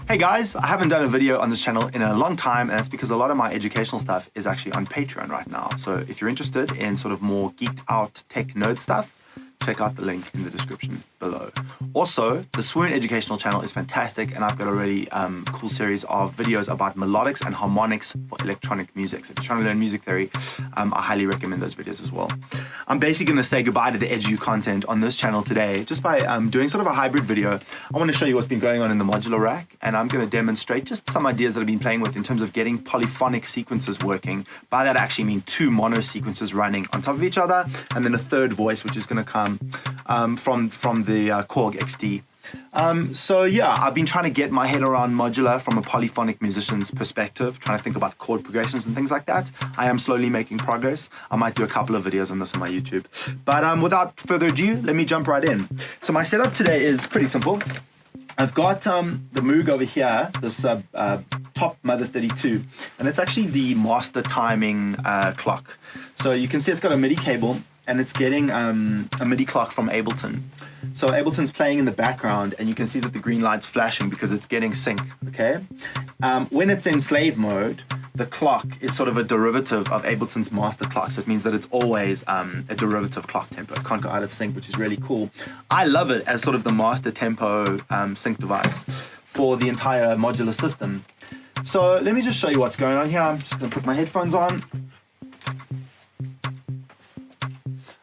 Hey guys, I haven't done a video on this channel in a long time, and that's because a lot of my educational stuff is actually on Patreon right now. So if you're interested in sort of more geeked out tech nerd stuff, check out the link in the description below. Also, the Swoon educational channel is fantastic, and I've got a really cool series of videos about melodics and harmonics for electronic music. So if you're trying to learn music theory, I highly recommend those videos as well. I'm basically going to say goodbye to the edu content on this channel today, just by doing sort of a hybrid video. I want to show you what's been going on in the modular rack, and I'm going to demonstrate just some ideas that I've been playing with in terms of getting polyphonic sequences working. By that I actually mean two mono sequences running on top of each other, and then a third voice which is going to come from the Korg XD. So yeah, I've been trying to get my head around modular from a polyphonic musician's perspective, trying to think about chord progressions and things like that. I am slowly making progress. I might do a couple of videos on this on my YouTube. But without further ado, let me jump right in. So my setup today is pretty simple. I've got the Moog over here, this top Moog32, and it's actually the master timing clock. So you can see it's got a MIDI cable, and it's getting a MIDI clock from Ableton. So Ableton's playing in the background, and you can see that the green light's flashing because it's getting sync, okay? When it's in slave mode, the clock is sort of a derivative of Ableton's master clock, so it means that it's always a derivative clock tempo. It can't go out of sync, which is really cool. I love it as sort of the master tempo sync device for the entire modular system. So let me just show you what's going on here. I'm just gonna put my headphones on.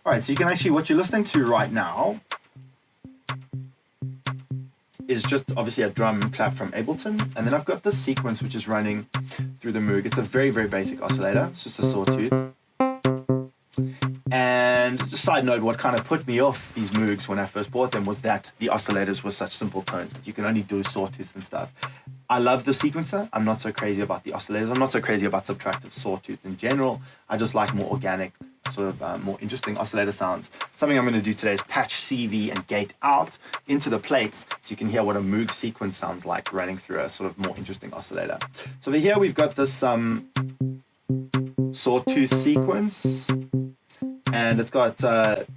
All right, so you can actually, what you're listening to right now is just obviously a drum clap from Ableton. And then I've got this sequence which is running through the Moog. It's a very, very basic oscillator. It's just a sawtooth. And just side note, what kind of put me off these Moogs when I first bought them was that the oscillators were such simple tones that you can only do sawtooth and stuff. I love the sequencer. I'm not so crazy about the oscillators. I'm not so crazy about subtractive sawtooth in general. I just like more organic, sort of more interesting oscillator sounds. Something I'm going to do today is patch CV and gate out into the plates so you can hear what a Moog sequence sounds like running through a sort of more interesting oscillator. So over here we've got this sawtooth sequence. And it's got,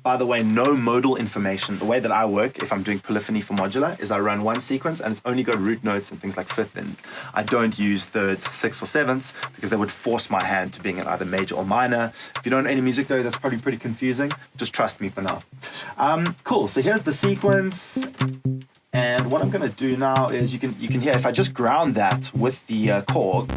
by the way, no modal information. The way that I work, if I'm doing polyphony for modular, is I run one sequence and it's only got root notes and things like fifth in. I don't use thirds, sixths, or sevenths because they would force my hand to being in either major or minor. If you don't know any music theory, that's probably pretty confusing. Just trust me for now. Cool, so here's the sequence. And what I'm gonna do now is you can hear, if I just ground that with the Korg,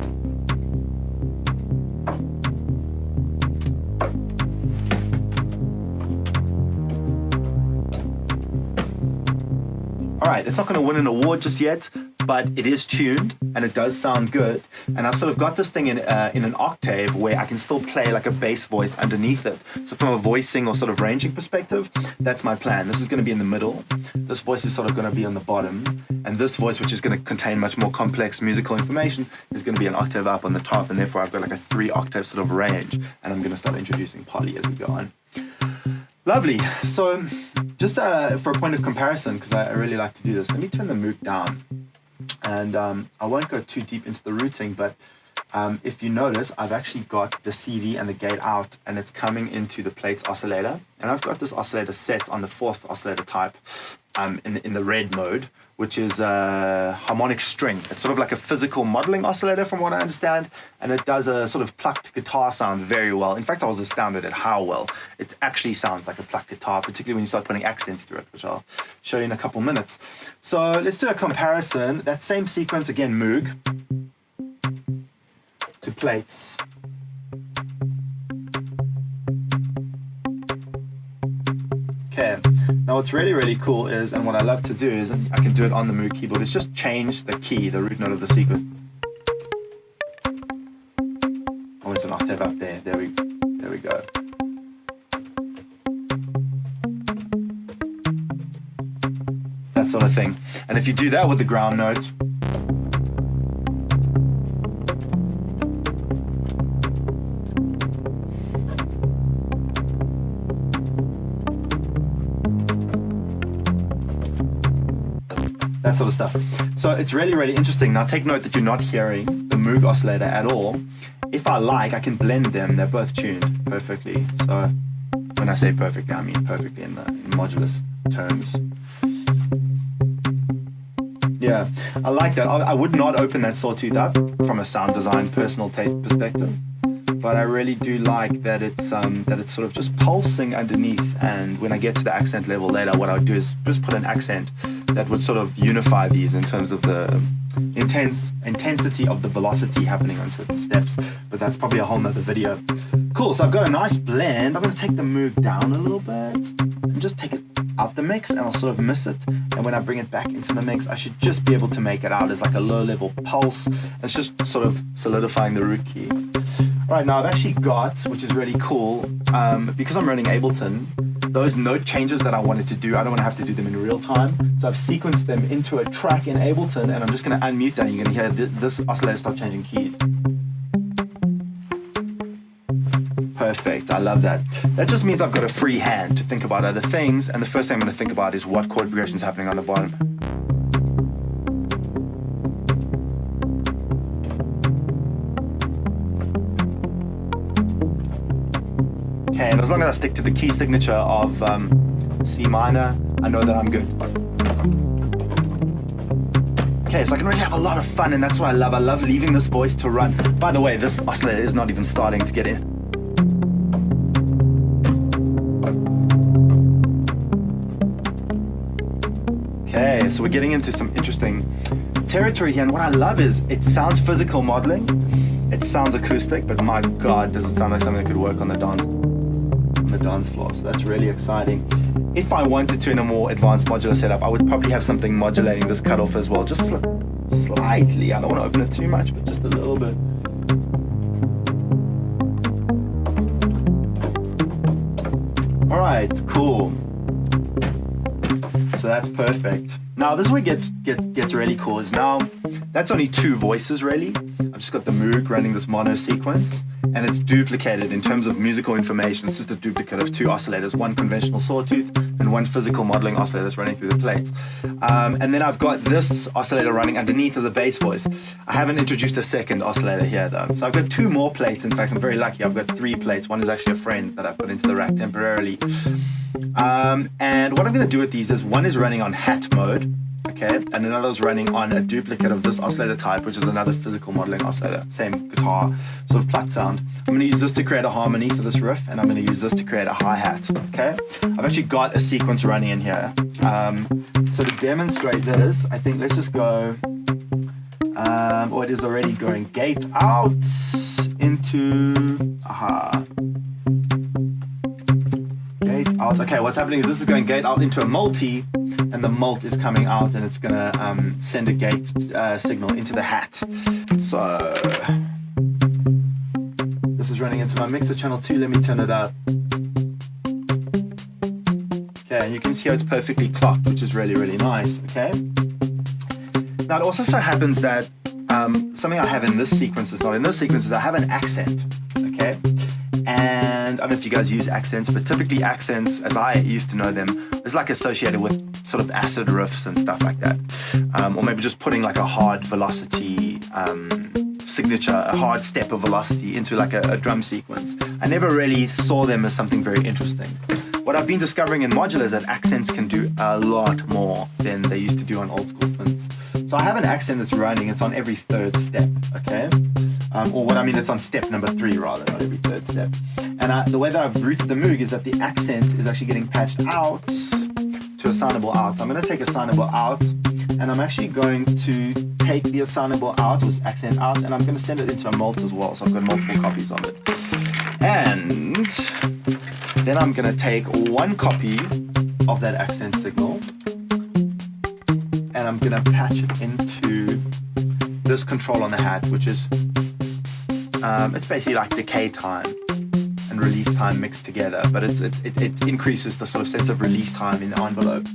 all right, it's not going to win an award just yet, but it is tuned and it does sound good. And I've sort of got this thing in an octave where I can still play like a bass voice underneath it. So from a voicing or sort of ranging perspective, that's my plan. This is going to be in the middle. This voice is sort of going to be on the bottom. And this voice, which is going to contain much more complex musical information, is going to be an octave up on the top. And therefore I've got like a 3-octave sort of range. And I'm going to start introducing poly as we go on. Lovely. So just for a point of comparison, because I really like to do this, let me turn the Moog down. And I won't go too deep into the routing, but if you notice, I've actually got the CV and the gate out, and it's coming into the PLAITS oscillator. And I've got this oscillator set on the 4th oscillator type in the red mode, which is a harmonic string. It's sort of like a physical modeling oscillator from what I understand, and it does a sort of plucked guitar sound very well. In fact, I was astounded at how well it actually sounds like a plucked guitar, particularly when you start putting accents through it, which I'll show you in a couple minutes. So let's do a comparison. That same sequence, again, Moog to PLAITS. Okay, now what's really, really cool is, and what I love to do is, and I can do it on the Moog keyboard, is just change the key, the root note of the sequence. Oh, it's an octave up there. There we go. That sort of thing. And if you do that with the ground note, that sort of stuff. So it's really, really interesting. Now take note that you're not hearing the Moog oscillator at all. If I like, I can blend them. They're both tuned perfectly. So when I say perfectly, I mean perfectly in modulus terms. Yeah, I like that. I would not open that sawtooth up from a sound design, personal taste perspective, but I really do like that it's sort of just pulsing underneath. And when I get to the accent level later, what I would do is just put an accent that would sort of unify these in terms of the intensity of the velocity happening on certain steps. But that's probably a whole nother video. Cool. So I've got a nice blend. I'm going to take the Moog down a little bit and just take it out the mix, and I'll sort of miss it, and when I bring it back into the mix I should just be able to make it out as like a low level pulse. It's just sort of solidifying the root key. Right, now I've actually got, which is really cool, because I'm running Ableton, those note changes that I wanted to do, I don't want to have to do them in real time, so I've sequenced them into a track in Ableton, and I'm just going to unmute that and you're going to hear this oscillator start changing keys. Perfect, I love that. That just means I've got a free hand to think about other things, and the first thing I'm going to think about is what chord progression is happening on the bottom. Okay, and as long as I stick to the key signature of C minor, I know that I'm good. Okay, so I can really have a lot of fun, and that's what I love. I love leaving this voice to run. By the way, this oscillator is not even starting to get in. Okay, so we're getting into some interesting territory here, and what I love is it sounds physical modeling, it sounds acoustic, but my God, does it sound like something that could work on the dance floor. So that's really exciting. If I wanted to, in a more advanced modular setup, I would probably have something modulating this cutoff as well, just slightly. I don't want to open it too much, but just a little bit. All right, cool. So that's perfect. Now this is where it gets really cool, is now that's only two voices really. I've just got the Moog running this mono sequence, and it's duplicated in terms of musical information. It's just a duplicate of two oscillators, one conventional sawtooth and one physical modeling oscillator that's running through the plates. And then I've got this oscillator running underneath as a bass voice. I haven't introduced a second oscillator here though. So I've got two more plates. In fact, I'm very lucky. I've got three plates. One is actually a friend that I've put into the rack temporarily. And what I'm going to do with these is one is running on hat mode, okay, and another is running on a duplicate of this oscillator type, which is another physical modeling oscillator, same guitar sort of plucked sound. I'm going to use this to create a harmony for this riff, and I'm going to use this to create a hi-hat, okay. I've actually got a sequence running in here. So to demonstrate this, I think let's just go, it is already going gate out into, gate out. Okay, what's happening is this is going gate out into a multi, and the mult is coming out, and it's gonna send a gate signal into the hat. So this is running into my mixer channel 2. Let me turn it up. Okay, and you can see how it's perfectly clocked, which is really, really nice. Okay. Now it also so happens that something I have in this sequence that's not in this sequence is I have an accent. Okay. And I don't know if you guys use accents, but typically accents, as I used to know them, is like associated with sort of acid riffs and stuff like that. Or maybe just putting like a hard velocity signature, a hard step of velocity into like a drum sequence. I never really saw them as something very interesting. What I've been discovering in Modular is that accents can do a lot more than they used to do on old school synths. So I have an accent that's running, it's on every third step, okay? It's on step number 3 rather, not every third step. And the way that I've routed the Moog is that the accent is actually getting patched out to assignable out. So I'm going to take assignable out, and I'm actually going to take the assignable out, this accent out, and I'm going to send it into a mult as well. So I've got multiple copies of it. And then I'm going to take one copy of that accent signal, and I'm going to patch it into this control on the hat, which is it's basically like decay time and release time mixed together, but it increases the sort of sense of release time in the envelope.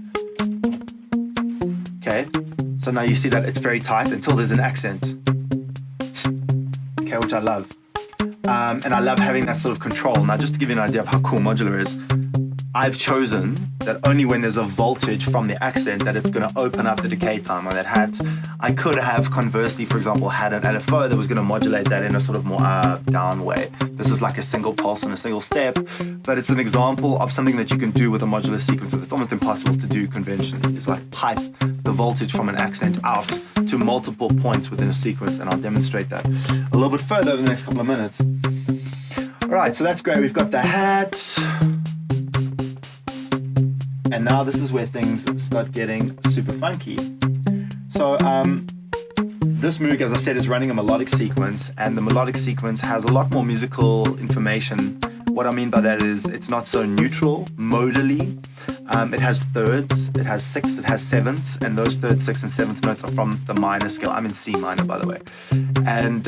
Okay, so now you see that it's very tight until there's an accent. Okay, which I love. And I love having that sort of control. Now, just to give you an idea of how cool Modular is, I've chosen that only when there's a voltage from the accent that it's going to open up the decay time on that hat. I could have conversely, for example, had an LFO that was going to modulate that in a sort of more up-down way. This is like a single pulse and a single step, but it's an example of something that you can do with a modular sequencer that's almost impossible to do conventionally. It's like pipe the voltage from an accent out to multiple points within a sequence, and I'll demonstrate that a little bit further over the next couple of minutes. All right, so that's great. We've got the hat. And now this is where things start getting super funky. So this Moog, as I said, is running a melodic sequence, and the melodic sequence has a lot more musical information. What I mean by that is it's not so neutral modally. It has thirds, it has sixths, it has sevenths, and those third, sixth, and seventh notes are from the minor scale. I'm in C minor, by the way. And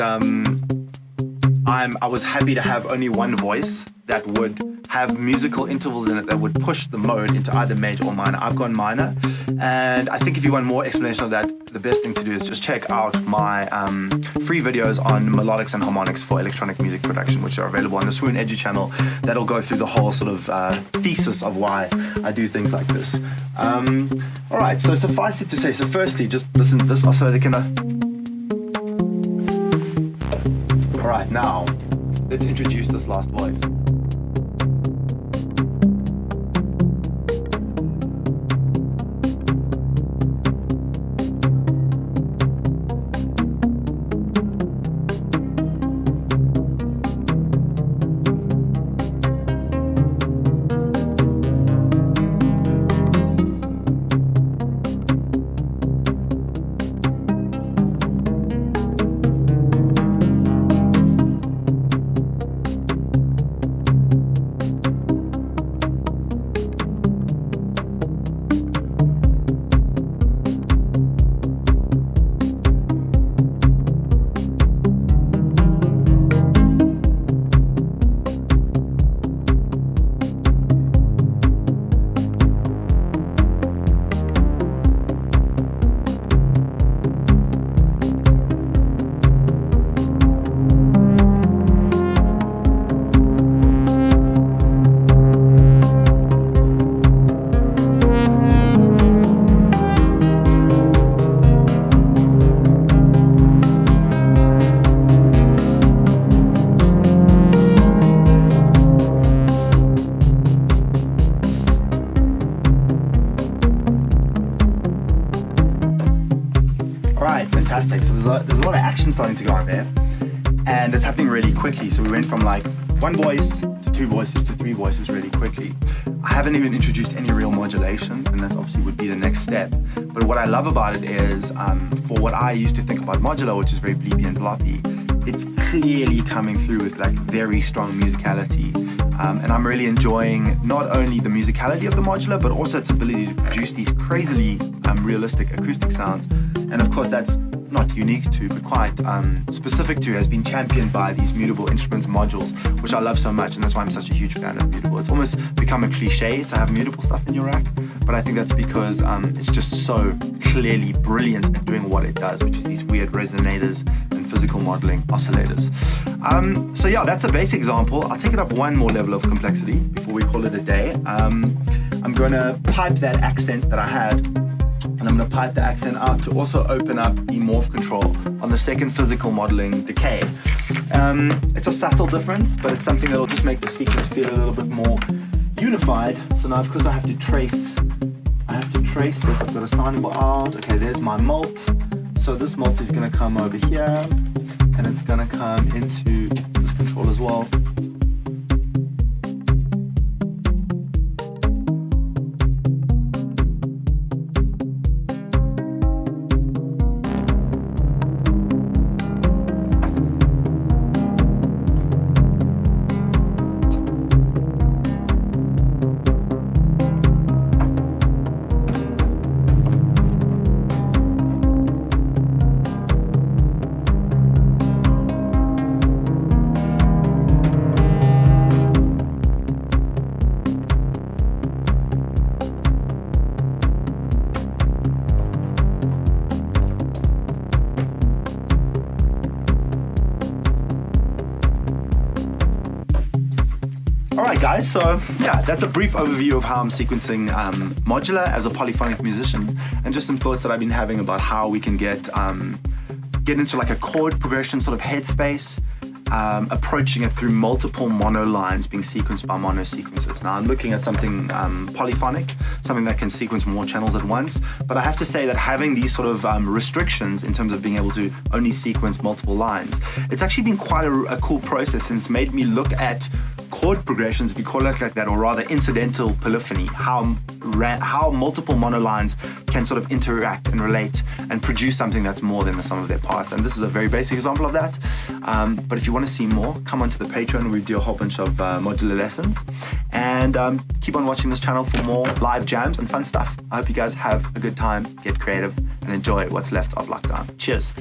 I was happy to have only one voice that would have musical intervals in it that would push the mode into either major or minor. I've gone minor, and I think if you want more explanation of that, the best thing to do is just check out my free videos on melodics and harmonics for electronic music production, which are available on the Swoon Edu channel. That'll go through the whole sort of thesis of why I do things like this. All right, so suffice it to say, so firstly, just listen to this oscillator can... All right, now, let's introduce this last voice. Fantastic. So there's a lot of action starting to go on there, and it's happening really quickly. So we went from like one voice to two voices to three voices really quickly. I haven't even introduced any real modulation, and that's obviously would be the next step. But what I love about it is, for what I used to think about modular, which is very bleepy and bloppy, it's clearly coming through with like very strong musicality. And I'm really enjoying not only the musicality of the modular, but also its ability to produce these crazily realistic acoustic sounds. And of course, that's not unique to, but quite specific to, has been championed by these mutable instruments modules, which I love so much, and that's why I'm such a huge fan of mutable. It's almost become a cliche to have mutable stuff in your rack, but I think that's because it's just so clearly brilliant at doing what it does, which is these weird resonators and physical modeling oscillators. So yeah, that's a basic example. I'll take it up one more level of complexity before we call it a day. I'm going to pipe that accent that I had, and I'm going to pipe the accent out to also open up the morph control on the second physical modeling decay. It's a subtle difference, but it's something that'll just make the sequence feel a little bit more unified. So now, of course, I have to trace this. I've got a signable out. Okay, there's my mult. So this mult is going to come over here, and it's going to come into this control as well. right, guys, so yeah, that's a brief overview of how I'm sequencing modular as a polyphonic musician, and just some thoughts that I've been having about how we can get into like a chord progression sort of headspace, approaching it through multiple mono lines being sequenced by mono sequences. Now I'm looking at something polyphonic, something that can sequence more channels at once, but I have to say that having these sort of restrictions in terms of being able to only sequence multiple lines, it's actually been quite a cool process, and it's made me look at chord progressions, if you call it like that, or rather incidental polyphony, how multiple monolines can sort of interact and relate and produce something that's more than the sum of their parts. And this is a very basic example of that. But if you want to see more, come onto the Patreon. We do a whole bunch of modular lessons, and keep on watching this channel for more live jams and fun stuff. I hope you guys have a good time, get creative, and enjoy what's left of lockdown. Cheers.